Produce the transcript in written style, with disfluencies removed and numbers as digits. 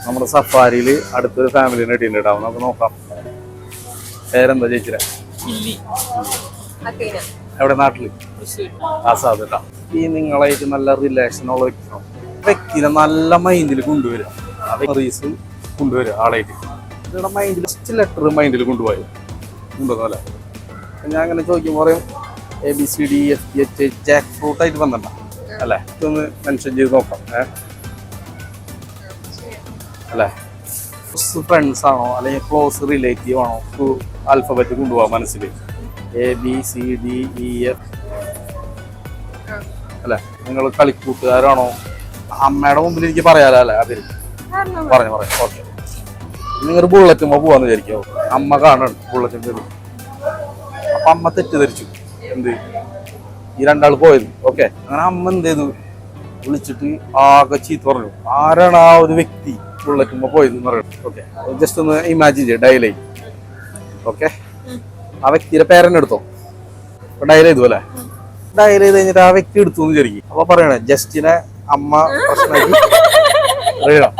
നമ്മുടെ സഫാരിയിൽ അടുത്തൊരു ഫാമിലിനെ കിട്ടിയിട്ടുണ്ടാവും. നമുക്ക് നോക്കാം. പേരെന്താ ചേച്ചിയുടെ? എവിടെ? നാട്ടില് ആസാദ് കേട്ടോ. ഈ നിങ്ങളായിട്ട് നല്ല റിലേഷനുള്ള വ്യക്തിനെ നല്ല മൈൻഡിൽ കൊണ്ടുവരിക, മെമ്മറീസ് കൊണ്ടുവരിക ആളായിട്ട്. നിങ്ങളുടെ മൈൻഡിൽ ലെറ്റർ മൈൻഡിൽ കൊണ്ടുപോകുന്നല്ലേ. ഞാൻ അങ്ങനെ ചോദിക്കുമ്പോൾ പറയും ABCDEFGH ജാക്ക് ഫ്രൂട്ട് ആയിട്ട് വന്നിട്ടുണ്ടോ അല്ലേ? ഇതൊന്ന് മെൻഷൻ ചെയ്ത് നോക്കാം. അല്ലേ, ഫ്രണ്ട്സ് ആണോ അല്ലെങ്കിൽ ക്ലോസ് റിലേറ്റീവ് ആണോ? ആൽഫബറ്റ് കൊണ്ടുപോകാം മനസ്സിൽ. ABCDEF അല്ലേ? നിങ്ങൾ കളിക്കൂട്ടുകാരാണോ? അമ്മയുടെ മുമ്പിൽ എനിക്ക് പറയാലോ അല്ലേ? അതിൽ പറഞ്ഞു. ഓക്കെ, നിങ്ങൾ ബുള്ളറ്റുമ്പോൾ പോവാന്ന് വിചാരിക്കോ? അമ്മ കാണണം ബുള്ളറ്റിൻ്റെ. അപ്പൊ അമ്മ തെറ്റിദ്ധരിച്ചു എന്ത് ഈ രണ്ടാൾ പോയത്. ഓക്കെ, അങ്ങനെ അമ്മ എന്ത് ചെയ്തു? വിളിച്ചിട്ട് ആകെ ചീത്ത പറഞ്ഞു. ആരാണ് ആ ഒരു വ്യക്തി ബുള്ളറ്റുമ്പോൾ പോയത് എന്ന് പറയുന്നത്? ഓക്കെ, ജസ്റ്റ് ഒന്ന് ഇമാജിൻ ചെയ്യ, ഡയൽ ചെയ്യും. ഓക്കെ, ആ വ്യക്തിയുടെ പേരെന്നെ എടുത്തോ. ഡയൽ ചെയ്തു അല്ലേ? ഡയൽ ചെയ്ത് കഴിഞ്ഞിട്ട് ആ വ്യക്തി എടുത്തു എന്ന് വിചാരിക്കും. അപ്പൊ പറയണേ ജസ്റ്റിനെ അമ്മ പ്രശ്നമാക്കി അറിയണം.